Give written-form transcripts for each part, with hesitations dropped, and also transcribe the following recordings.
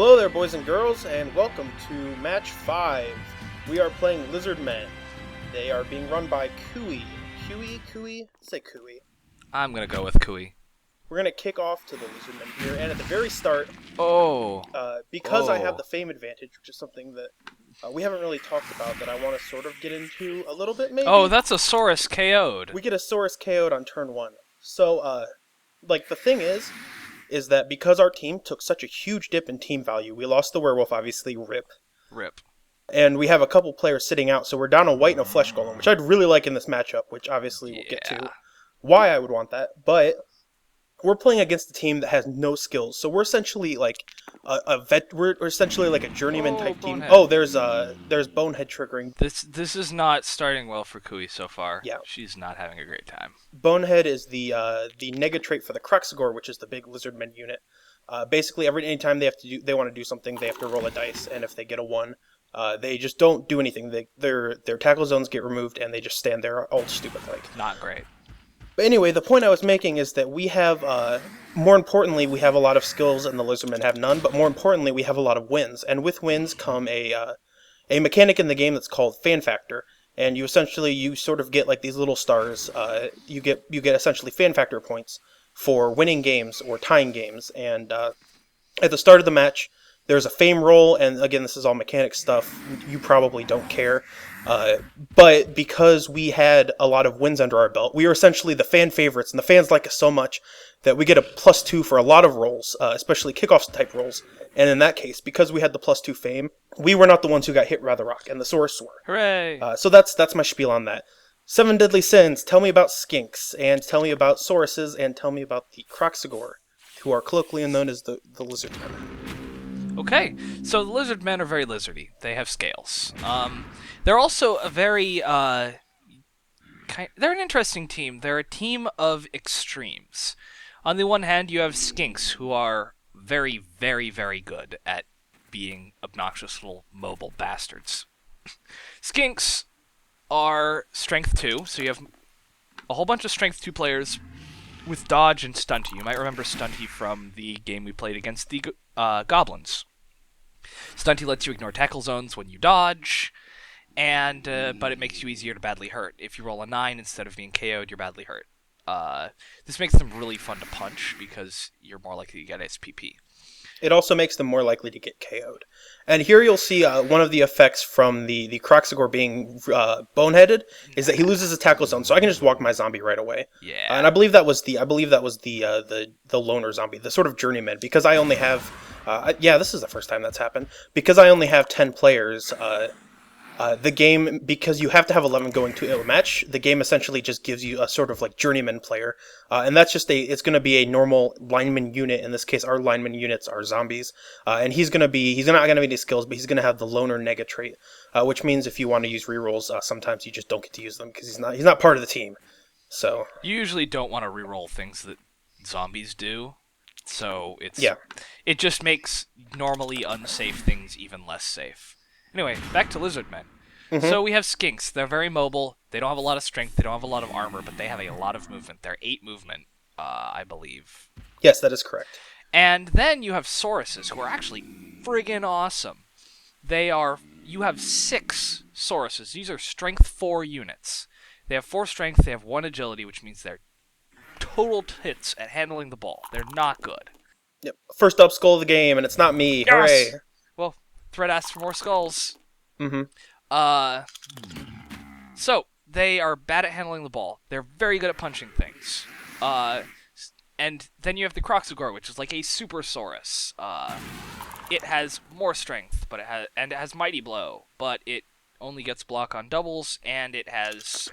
Hello there, boys and girls, and welcome to Match 5. We are playing Lizardmen. They are being run by Cuwi. Cuwi? Say Cuwi. I'm gonna go with Cuwi. We're going to kick off to the Lizardmen here, and at the very start, Oh. because I have the fame advantage, which is something that we haven't really talked about, that I want to sort of get into a little bit, maybe? Oh, that's a Saurus KO'd. We get a Saurus KO'd on turn 1. So, the thing is that because our team took such a huge dip in team value, we lost the werewolf, obviously, Rip. and we have a couple players sitting out, so we're down a white and a flesh golem, which I'd really like in this matchup, which obviously we'll get to why I would want that, but we're playing against a team that has no skills, so we're essentially like we're essentially like a journeyman type team. Bonehead. Oh, there's Bonehead triggering. This is not starting well for Cuwi so far. Yeah. She's not having a great time. Bonehead is the nega trait for the Cruxigore, which is the big Lizardmen unit. Basically, anytime they want to do something, they have to roll a dice, and if they get a 1, they just don't do anything. Their tackle zones get removed, and they just stand there all stupid like. Not great. But anyway, the point I was making is that we have, more importantly, we have a lot of skills, and the Lizardmen have none. But more importantly, we have a lot of wins, and with wins come a mechanic in the game that's called fan factor. And you sort of get like these little stars. You get essentially fan factor points for winning games or tying games. And at the start of the match, there's a fame roll, and again, this is all mechanic stuff. You probably don't care. But because we had a lot of wins under our belt, we were essentially the fan favorites, and the fans like us so much that we get a +2 for a lot of rolls, especially kickoff type rolls. And in that case, because we had the +2 fame, we were not the ones who got hit by the rock, and the Saurus were. Hooray! So that's my spiel on that. 7 deadly sins. Tell me about skinks, and tell me about Sauruses, and tell me about the Cruxigore, who are colloquially known as the Lizardmen. Okay, so the Lizardmen are very lizardy. They have scales. They're also a very, they're an interesting team. They're a team of extremes. On the one hand, you have skinks, who are very, very, very good at being obnoxious little mobile bastards. Skinks are strength 2, so you have a whole bunch of strength 2 players with dodge and stunty. You might remember stunty from the game we played against the goblins. Stunty lets you ignore tackle zones when you dodge, and but it makes you easier to badly hurt. If you roll a 9 instead of being KO'd, you're badly hurt. This makes them really fun to punch because you're more likely to get SPP. It also makes them more likely to get KO'd. And here you'll see one of the effects from the Cruxigore being boneheaded is that he loses his tackle zone, so I can just walk my zombie right away. Yeah. And I believe that was the loner zombie, the sort of journeyman, because I only have this is the first time that's happened. Because I only have 10 players, the game, because you have to have 11 going to a match, the game essentially just gives you a sort of like journeyman player. And that's just it's going to be a normal lineman unit. In this case, our lineman units are zombies. And he's not going to have any skills, but he's going to have the loner nega trait, which means if you want to use rerolls, sometimes you just don't get to use them because he's not part of the team. So you usually don't want to reroll things that zombies do. So it just makes normally unsafe things even less safe. Anyway, back to Lizardmen. Mm-hmm. So we have skinks. They're very mobile. They don't have a lot of strength. They don't have a lot of armor, but they have a lot of movement. They're 8 movement, I believe. Yes, that is correct. And then you have Sauruses, who are actually friggin' awesome. You have 6 Sauruses. These are strength 4 units. They have 4 strength. They have 1 agility, which means they're total tits at handling the ball. They're not good. Yep. First up skull of the game, and it's not me. Yes! Hooray! Well, Thread asked for more skulls. Mm-hmm. So, they are bad at handling the ball. They're very good at punching things. And then you have the Cruxigore, which is like a super Saurus. It has more strength, but it has Mighty Blow, but it only gets block on doubles, and it has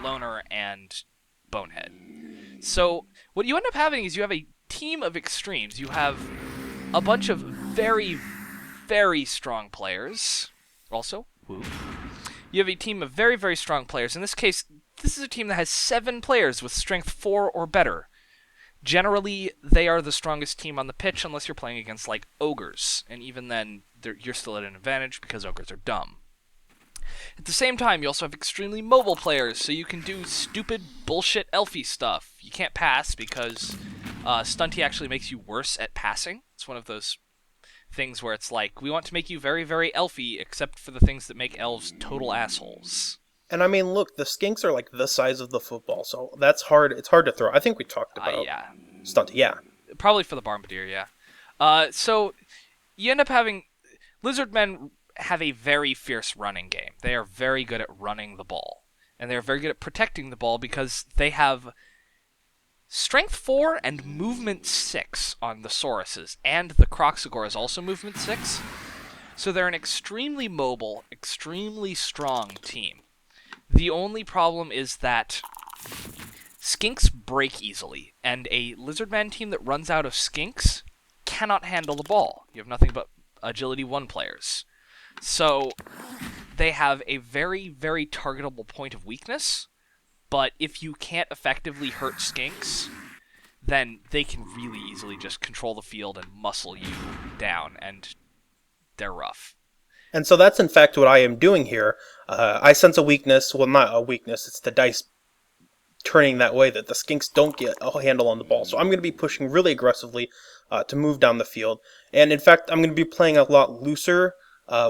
Loner and Bonehead. So, what you end up having is you have a team of extremes. You have a bunch of very, very strong players. Also, woo. You have a team of very, very strong players. In this case, this is a team that has 7 players with strength 4 or better. Generally, they are the strongest team on the pitch unless you're playing against, like, ogres. And even then, you're still at an advantage because ogres are dumb. At the same time, you also have extremely mobile players, so you can do stupid, bullshit, elfy stuff. You can't pass because Stunty actually makes you worse at passing. It's one of those things where it's like, we want to make you very, very elfy, except for the things that make elves total assholes. And I mean, look, the skinks are like the size of the football, so that's hard. It's hard to throw. I think we talked about Yeah. stunt. Yeah, Probably for the Bombardier, yeah. So you end up having... Lizardmen have a very fierce running game. They are very good at running the ball. And they're very good at protecting the ball because they have Strength 4 and Movement 6 on the Sauruses, and the Croxagore is also Movement 6. So they're an extremely mobile, extremely strong team. The only problem is that skinks break easily, and a Lizardman team that runs out of skinks cannot handle the ball. You have nothing but Agility 1 players. So they have a very, very targetable point of weakness, but if you can't effectively hurt skinks, then they can really easily just control the field and muscle you down, and they're rough. and so that's in fact what I am doing here. I sense a weakness. Well, not a weakness. It's the dice turning that way that the skinks don't get a handle on the ball. So I'm going to be pushing really aggressively to move down the field. And in fact, I'm going to be playing a lot looser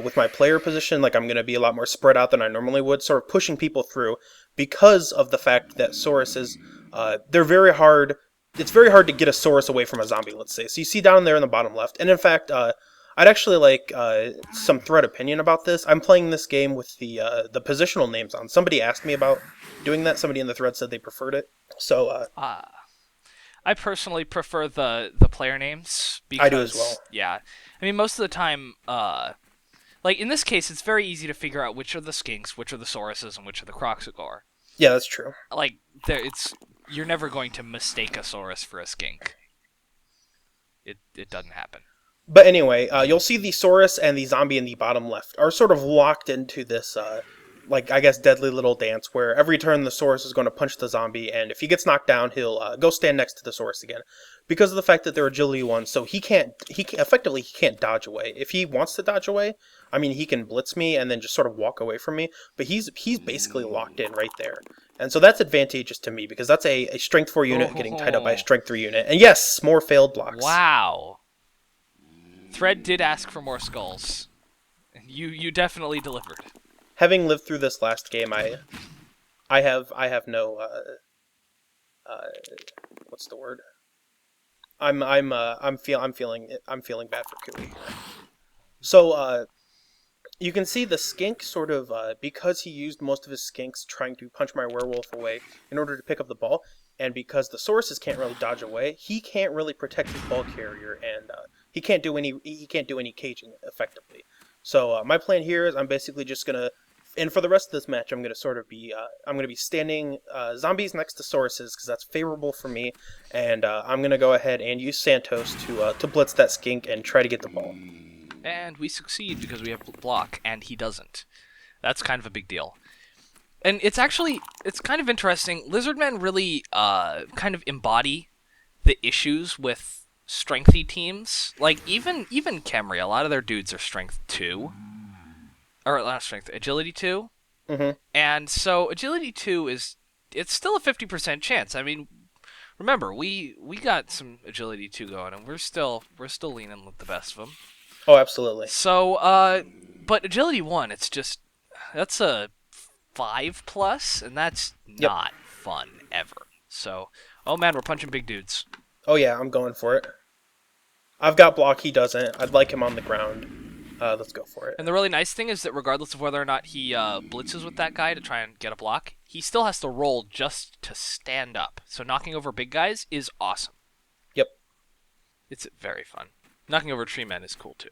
with my player position. Like I'm going to be a lot more spread out than I normally would, sort of pushing people through because of the fact that Sauruses, they're very hard. It's very hard to get a Saurus away from a zombie, let's say. So you see down there in the bottom left. And in fact, I'd actually like some thread opinion about this. I'm playing this game with the positional names on. Somebody asked me about doing that. Somebody in the thread said they preferred it. So I personally prefer the player names because, I do as well. Yeah, I mean most of the time, like in this case, it's very easy to figure out which are the skinks, which are the Sauruses, and which are the Croxagore. Yeah, that's true. Like you're never going to mistake a Saurus for a skink. It doesn't happen. But anyway, you'll see the Saurus and the zombie in the bottom left are sort of locked into this, like, I guess, deadly little dance where every turn the Saurus is going to punch the zombie, and if he gets knocked down, he'll go stand next to the Saurus again. Because of the fact that they're Agility 1, so he can't dodge away. If he wants to dodge away, I mean, he can blitz me and then just sort of walk away from me, but he's basically locked in right there. And so that's advantageous to me, because that's a Strength 4 unit getting tied up by a Strength 3 unit. And yes, more failed blocks. Wow. Thread did ask for more skulls. You definitely delivered. Having lived through this last game, I have no what's the word? I'm feeling bad for Cuwi. So you can see the skink sort of because he used most of his skinks trying to punch my werewolf away in order to pick up the ball, and because the Sauruses can't really dodge away, he can't really protect his ball carrier, and he can't do any caging effectively. So my plan here is I'm basically just gonna, and for the rest of this match, I'm gonna sort of be standing zombies next to Sauruses because that's favorable for me, and I'm gonna go ahead and use Santos to blitz that skink and try to get the ball. And we succeed because we have block, and he doesn't. That's kind of a big deal. And it's kind of interesting. Lizardmen really kind of embody the issues with strengthy teams. Like, even Khemri, a lot of their dudes are strength 2. Or, not strength, agility 2. Mm-hmm. And so, agility 2 it's still a 50% chance. I mean, remember, we got some agility 2 going, and we're still leaning with the best of them. Oh, absolutely. So, but agility 1, that's a 5+, and that's not fun ever. So, oh man, we're punching big dudes. Oh yeah, I'm going for it. I've got block, he doesn't. I'd like him on the ground. Let's go for it. And the really nice thing is that regardless of whether or not he blitzes with that guy to try and get a block, he still has to roll just to stand up. So knocking over big guys is awesome. Yep. It's very fun. Knocking over tree men is cool too.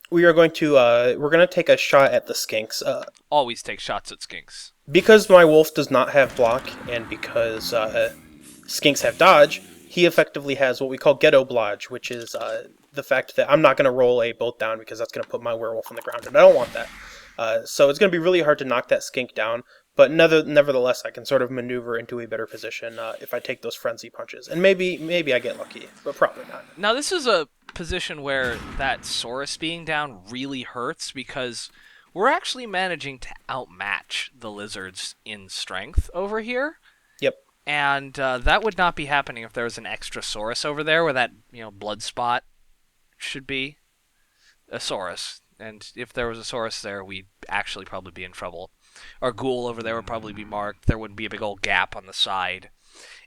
We're going to take a shot at the skinks. Always take shots at skinks. Because my wolf does not have block, and because skinks have dodge, he effectively has what we call ghetto blodge, which is the fact that I'm not going to roll a bolt down because that's going to put my werewolf on the ground, and I don't want that. So it's going to be really hard to knock that skink down, but nevertheless, I can sort of maneuver into a better position if I take those frenzy punches. And maybe I get lucky, but probably not. Now, this is a position where that Saurus being down really hurts because we're actually managing to outmatch the lizards in strength over here. Yep. And that would not be happening if there was an extra Saurus over there where that blood spot should be. a Saurus. And if there was a Saurus there, we'd actually probably be in trouble. Our ghoul over there would probably be marked. There wouldn't be a big old gap on the side.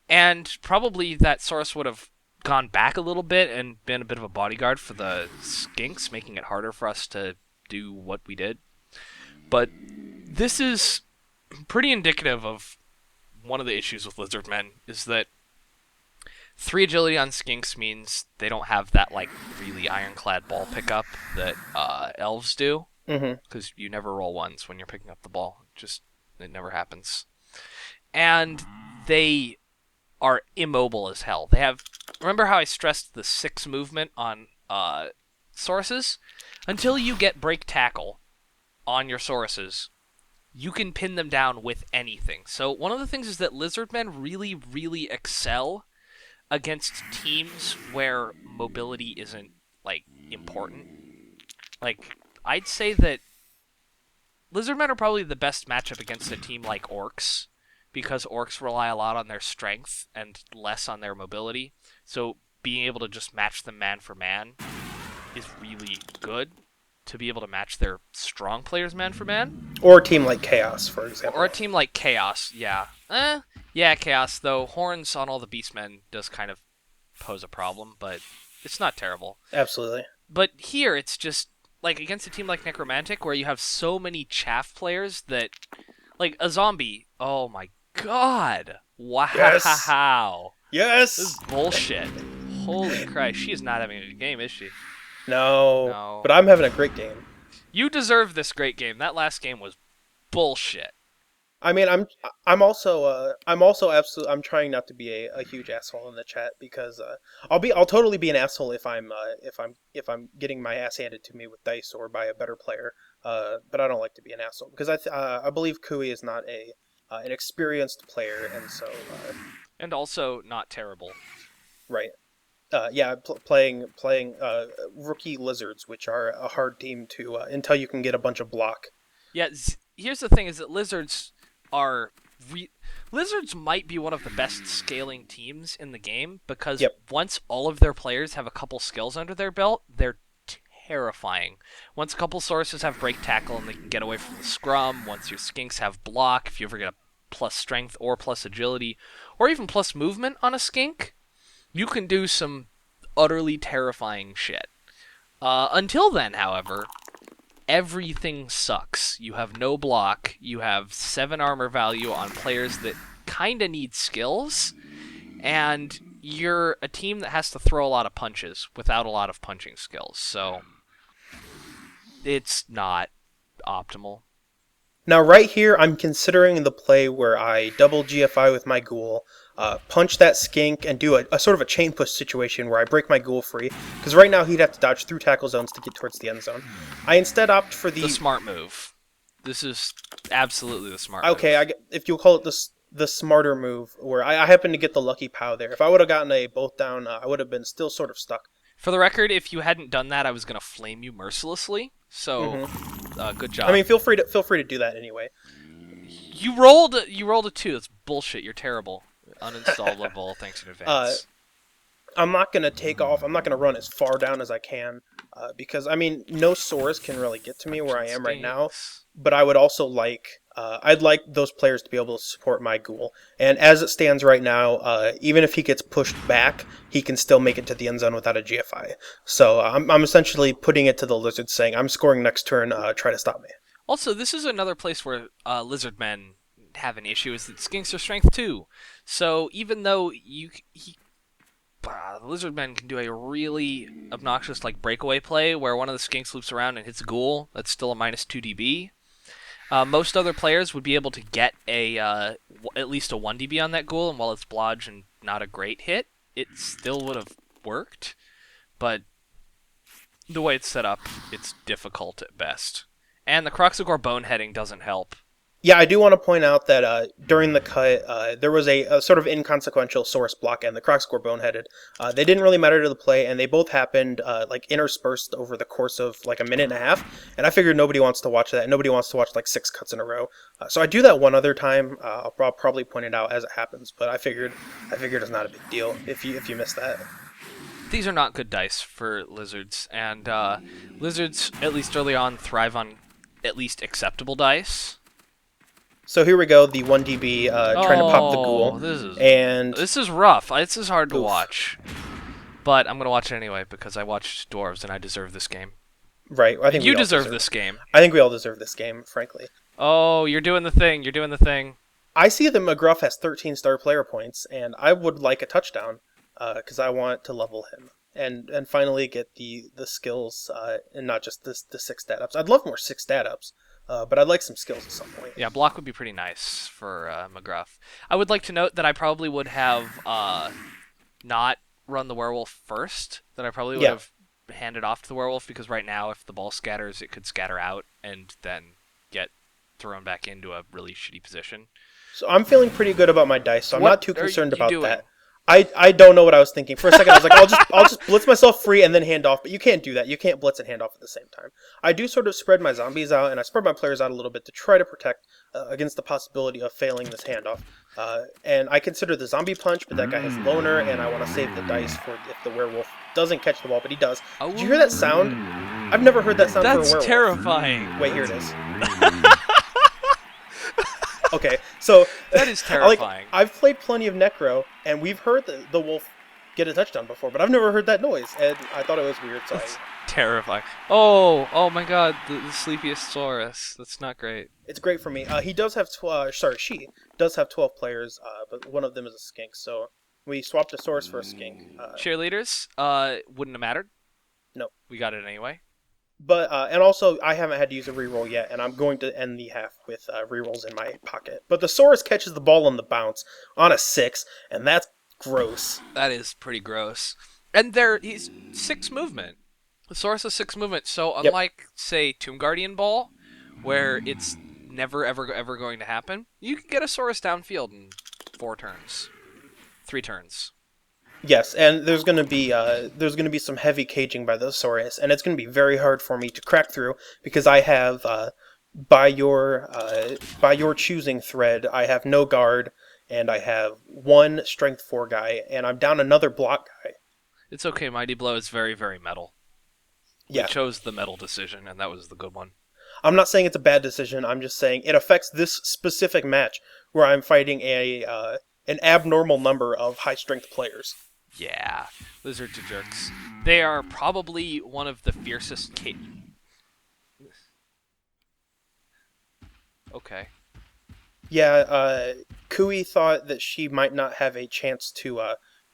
And probably that Saurus would have gone back a little bit and been a bit of a bodyguard for the skinks, making it harder for us to do what we did. But this is pretty indicative of one of the issues with Lizardmen, is that 3 agility on skinks means they don't have that like really ironclad ball pickup that elves do, because you never roll ones when you're picking up the ball. It never happens. And they are immobile as hell. They have, remember how I stressed the 6 movement on Sauruses? Until you get break tackle on your Sauruses, you can pin them down with anything. So one of the things is that Lizardmen really, really excel against teams where mobility isn't, like, important. Like, I'd say that Lizardmen are probably the best matchup against a team like Orcs, because Orcs rely a lot on their strength and less on their mobility. So being able to just match them man for man is really good, to be able to match their strong players man for man. Or a team like Chaos, for example. Or a team like Chaos, yeah. Yeah, Chaos, though. Horns on all the Beastmen does kind of pose a problem, but it's not terrible. Absolutely. But here, it's just, like, against a team like Necromantic, where you have so many chaff players that, like, a zombie, oh my god! Wow! Yes! This is bullshit. Holy Christ, she is not having a good game, is she? No, but I'm having a great game. You deserve this great game. That last game was bullshit. I mean, I'm trying not to be a huge asshole in the chat, because I'll totally be an asshole if I'm getting my ass handed to me with dice or by a better player. But I don't like to be an asshole, because I believe Cuwi is not an experienced player, and so and also not terrible. Right. Playing rookie lizards, which are a hard team to until you can get a bunch of block. Yeah, here's the thing: is that lizards lizards might be one of the best scaling teams in the game, because once all of their players have a couple skills under their belt, they're terrifying. Once a couple sources have break tackle and they can get away from the scrum, once your skinks have block, if you ever get a plus strength or plus agility, or even plus movement on a skink, you can do some utterly terrifying shit. Until then, however, everything sucks. You have no block, you have 7 armor value on players that kinda need skills, and you're a team that has to throw a lot of punches without a lot of punching skills, so it's not optimal. Now, right here, I'm considering the play where I double GFI with my ghoul, punch that skink, and do a sort of a chain push situation where I break my ghoul free, because right now he'd have to dodge through tackle zones to get towards the end zone. I instead opt for the smart move. This is absolutely the smart move. If you'll call it the smarter move, where I happen to get the lucky POW there. If I would have gotten a both down, I would have been still sort of stuck. For the record, if you hadn't done that, I was going to flame you mercilessly. So, good job. I mean, feel free to do that anyway. You rolled a 2. That's bullshit. You're terrible. Uninstall level. Thanks in advance. I'm not going to take off. I'm not going to run as far down as I can, because, I mean, no swords can really get to me where I am right now. But I would also I'd like those players to be able to support my ghoul. And as it stands right now, even if he gets pushed back, he can still make it to the end zone without a GFI. So I'm essentially putting it to the lizard, saying, I'm scoring next turn, try to stop me. Also, this is another place where Lizardmen have an issue, is that skinks are strength 2. So even though the Lizardmen can do a really obnoxious breakaway play where one of the skinks loops around and hits a ghoul, that's still a -2 DB. Most other players would be able to get at least a 1 DB on that ghoul, and while it's blodge and not a great hit, it still would have worked. But the way it's set up, it's difficult at best. And the Croxagore boneheading doesn't help. Yeah, I do want to point out that during the cut, there was a sort of inconsequential source block and the Croxagore boneheaded. They didn't really matter to the play, and they both happened interspersed over the course of a minute and a half. And I figured nobody wants to watch that. Nobody wants to watch 6 cuts in a row. So I do that one other time. I'll probably point it out as it happens, but I figured it's not a big deal if you miss that. These are not good dice for lizards, and lizards, at least early on, thrive on at least acceptable dice. So here we go, the 1DB trying to pop the Oh, ghoul. And this is rough. This is hard to oof. watch. But I'm going to watch it anyway because I watched Dwarves and I deserve this game. Right, I think You we all deserve this game. I think we all deserve this game, frankly. Oh, you're doing the thing. You're doing the thing. I see that McGruff has 13 star player points, and I would like a touchdown because I want to level him and finally get the skills and not just the 6 stat ups. I'd love more 6 stat ups, but I'd like some skills at some point. Yeah, block would be pretty nice for McGruff. I would like to note that I probably would have not run the werewolf first. That I probably would have handed off to the werewolf because right now, if the ball scatters, it could scatter out and then get thrown back into a really shitty position. So I'm feeling pretty good about my dice, so I'm not too concerned about doing? that. I don't know what I was thinking. For a second, I was like, I'll just blitz myself free and then hand off. But you can't do that. You can't blitz and hand off at the same time. I do sort of spread my zombies out, and I spread my players out a little bit to try to protect against the possibility of failing this handoff. And I consider the zombie punch, but that guy has loner, and I want to save the dice for if the werewolf doesn't catch the ball, but he does. Did you hear that sound? I've never heard that sound for a werewolf. That's terrifying. Wait, here it is. Okay, so that is terrifying. I've played plenty of Necro, and we've heard the wolf get a touchdown before, but I've never heard that noise, and I thought it was weird. So That's terrifying. Oh my God, the sleepiest Saurus. That's not great. It's great for me. He does have she does have 12 players, but one of them is a skink, so we swapped a Saurus for a skink. Cheerleaders, wouldn't have mattered. No, we got it anyway. But and also, I haven't had to use a reroll yet, and I'm going to end the half with rerolls in my pocket. But the Saurus catches the ball on the bounce on a 6, and that's gross. That is pretty gross. And he's 6 movement. The Saurus has 6 movement, so unlike, say, Tomb Guardian Ball, where it's never, ever going to happen, you can get a Saurus downfield in 4 turns. 3 turns. Yes, and there's gonna be some heavy caging by the Saurus, and it's gonna be very hard for me to crack through because I have by your choosing thread, I have no guard, and I have 1 strength 4 guy, and I'm down another block guy. It's okay, Mighty Blow is very, very metal. We chose the metal decision, and that was the good one. I'm not saying it's a bad decision. I'm just saying it affects this specific match where I'm fighting an abnormal number of high strength players. Yeah, lizards are jerks. They are probably one of the fiercest Okay. Yeah, Cuwi thought that she might not have a chance to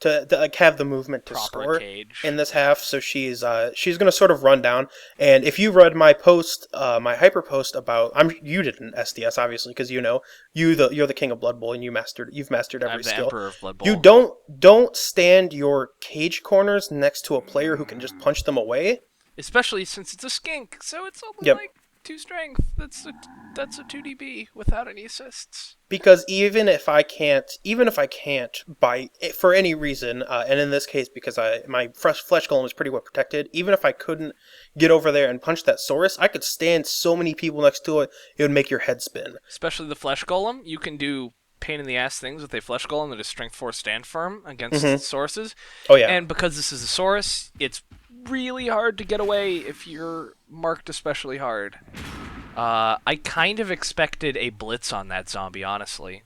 have the movement to Proper score cage. in this half, so she's gonna sort of run down. And if you read my post, my hyper post about you didn't SDS obviously because you're the king of Blood Bowl and you've mastered every I'm the skill. Emperor of Blood Bowl. You don't stand your cage corners next to a player who can just punch them away. Especially since it's a skink, so it's only like 2 strength. That's a 2DB without any assists. Because even if I can't for any reason, and in this case because my flesh golem is pretty well protected, even if I couldn't get over there and punch that Saurus, I could stand so many people next to it, it would make your head spin. Especially the flesh golem, you can do pain in the ass things with a flesh golem that is strength 4 stand firm against Sauruses. Oh yeah. And because this is a Saurus, it's really hard to get away if you're marked especially hard. I kind of expected a blitz on that zombie, honestly.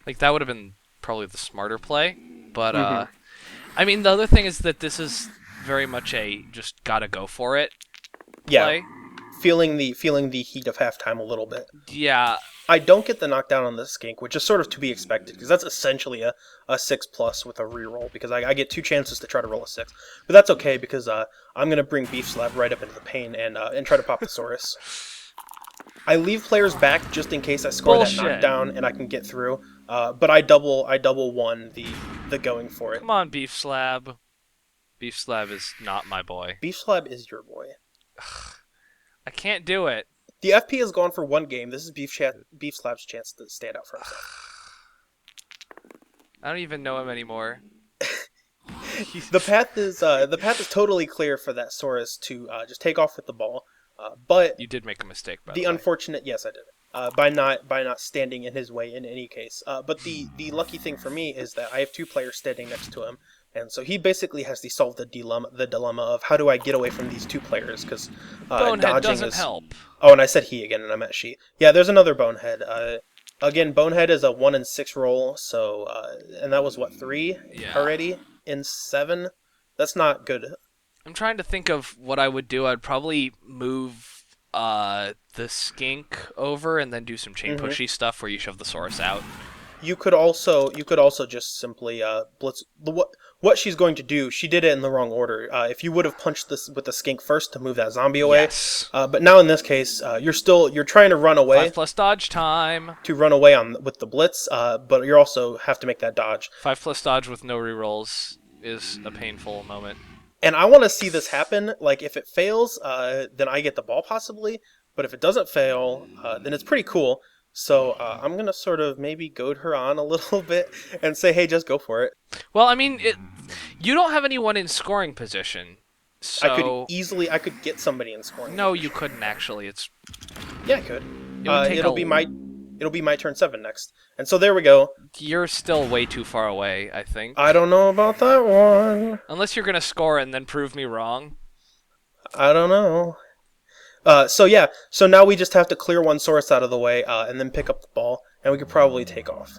Like, that would have been probably the smarter play. But, I mean, the other thing is that this is very much a just gotta go for it play. Yeah, feeling the heat of halftime a little bit. Yeah. I don't get the knockdown on the skink, which is sort of to be expected, because that's essentially a 6+ with a reroll, because I get 2 chances to try to roll a 6. But that's okay, because I'm going to bring Beef Slab right up into the pain and try to pop the Saurus. I leave players back just in case I score that knockdown and I can get through, but I double one the going for it. Come on, Beef Slab. Beef Slab is not my boy. Beef Slab is your boy. I can't do it. The FP has gone for 1 game. This is Beef Slab's chance to stand out for himself. I don't even know him anymore. The path is totally clear for that Saurus to just take off with the ball. But you did make a mistake. By the unfortunate, yes, I did. By not standing in his way in any case. But the lucky thing for me is that I have 2 players standing next to him, And so he basically has to solve the dilemma of how do I get away from these two players, because Bonehead dodging doesn't is... help. Oh, and I said he again, and I meant she. Yeah, there's another Bonehead. Again, Bonehead is a 1 in 6 roll, so and that was what, 3 Yeah. already in 7. That's not good. I'm trying to think of what I would do. I'd probably move the skink over and then do some chain pushy stuff where you shove the Saurus out. You could also just simply blitz. What she's going to do, she did it in the wrong order. If you would have punched this with the skink first to move that zombie away, Yes. but now in this case, you're trying to run away 5+ dodge time. with the blitz, but you also have to make that dodge. 5+ dodge with no rerolls is a painful moment. And I want to see this happen. Like, if it fails, then I get the ball possibly. But if it doesn't fail, then it's pretty cool. So I'm going to sort of maybe goad her on a little bit and say, hey, just go for it. Well, I mean, you don't have anyone in scoring position. So I could get somebody in scoring. No, you couldn't actually. Yeah, I could. It would take it'll be my turn 7 next. And so there we go. You're still way too far away, I think. I don't know about that one. Unless you're going to score and then prove me wrong. I don't know. So now we just have to clear one Saurus out of the way, and then pick up the ball, and we could probably take off.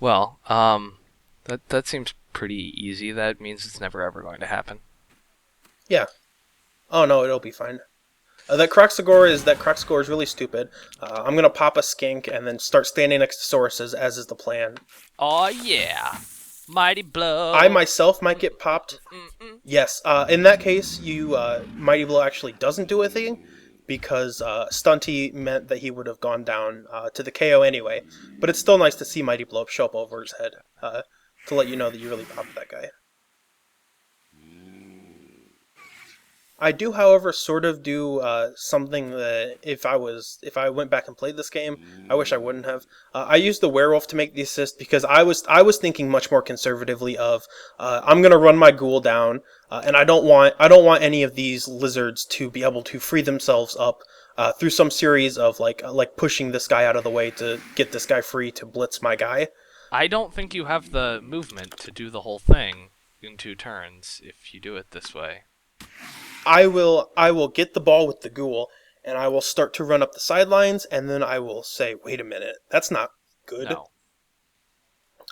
Well, that seems pretty easy. That means it's never ever going to happen. Yeah. Oh no, it'll be fine. That Croxagore is really stupid. I'm gonna pop a skink and then start standing next to Sauruses, as is the plan. Oh yeah, mighty blow. I myself might get popped. Yes. In that case, Mighty Blow actually doesn't do a thing, because Stunty meant that he would have gone down to the KO anyway. But it's still nice to see Mighty Blow show up over his head to let you know that you really popped that guy. I do, however, sort of do something that if I went back and played this game, I wish I wouldn't have. I used the werewolf to make the assist because I was thinking much more conservatively of I'm gonna run my ghoul down, and I don't want any of these lizards to be able to free themselves up through some series of like pushing this guy out of the way to get this guy free to blitz my guy. I don't think you have the movement to do the whole thing in 2 turns if you do it this way. I will get the ball with the ghoul, and I will start to run up the sidelines, and then I will say, wait a minute, that's not good. No.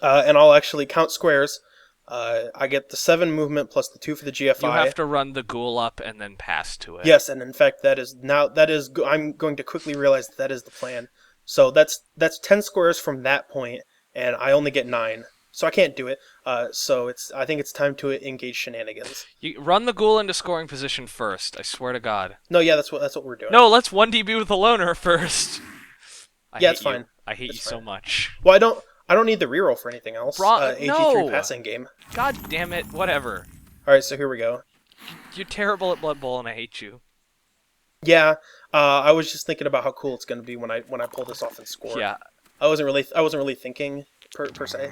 And I'll actually count squares. I get the 7 movement plus the 2 for the GFI. You have to run the ghoul up and then pass to it. Yes, and in fact, I'm going to quickly realize that is the plan. So that's 10 squares from that point, and I only get 9. So I can't do it. So I think it's time to engage shenanigans. You run the ghoul into scoring position first. I swear to God. No, yeah, that's what we're doing. No, let's 1DB with the loner first. It's fine. I hate you so much. Well, I don't need the reroll for anything else. AG3 no. passing game. God damn it! Whatever. All right, so here we go. You're terrible at Blood Bowl, and I hate you. Yeah, I was just thinking about how cool it's going to be when I pull this off and score. Yeah. I wasn't really thinking per se.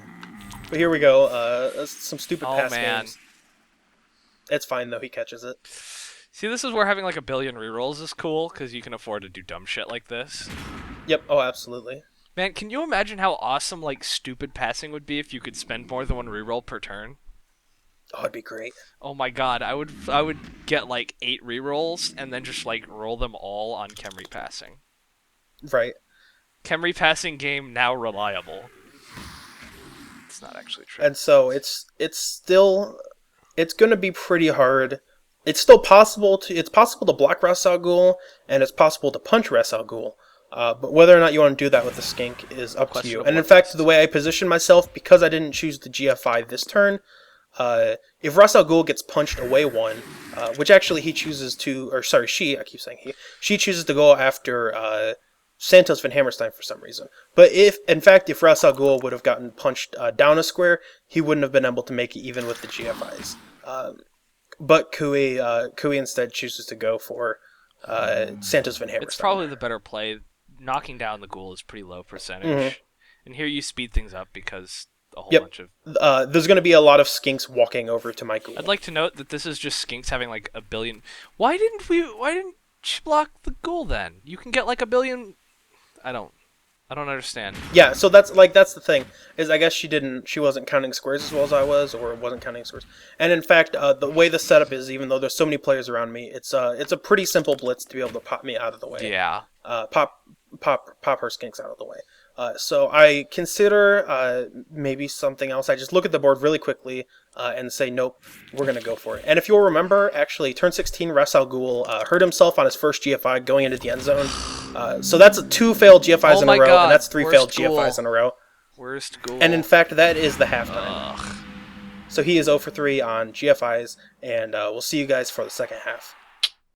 But here we go. Some stupid pass games. It's fine though. He catches it. See, this is where having like a billion rerolls is cool because you can afford to do dumb shit like this. Yep. Oh, absolutely. Man, can you imagine how awesome like stupid passing would be if you could spend more than 1 reroll per turn? Oh, it'd be great. Oh my God, I would get like 8 rerolls and then just like roll them all on chem repassing. Right. Chem repassing game now reliable. It's not actually true. And so it's going to be pretty hard. It's still possible to block Ras Al Ghul, and it's possible to punch Ras Al Ghul. But whether or not you want to do that with the skink is up to you. And in fact, the way I position myself, because I didn't choose the GFI this turn, if Ras Al Ghul gets punched away 1, which actually he chooses to, or sorry, I keep saying she chooses to go after Santos Van Hammerstein for some reason. But if Ras Al Ghul would have gotten punched down a square, he wouldn't have been able to make it even with the GFIs. But Cuwi instead chooses to go for Santos Van Hammerstein. It's probably the better play. Knocking down the ghoul is pretty low percentage. And here you speed things up because a whole bunch of... there's going to be a lot of skinks walking over to my ghoul. I'd like to note that this is just skinks having like a billion... Why didn't you block the ghoul then? You can get like a billion... I don't I don't understand. Yeah, so that's the thing is I guess she wasn't counting squares as well as I was, or wasn't counting squares. And in fact, the way the setup is, even though there's so many players around me, it's a pretty simple blitz to be able to pop me out of the way. Yeah. Pop her skinks out of the way. So I consider maybe something else. I just look at the board really quickly and say, nope, we're going to go for it. And if you'll remember, actually, turn 16, Ras Al Ghul hurt himself on his first GFI going into the end zone. So that's 2 failed GFIs Oh in my a row, God, and that's 3 failed worst Ghoul. GFIs in a row. Worst goal. And in fact, that is the halftime. Ugh. So he is 0 for 3 on GFIs, and we'll see you guys for the second half.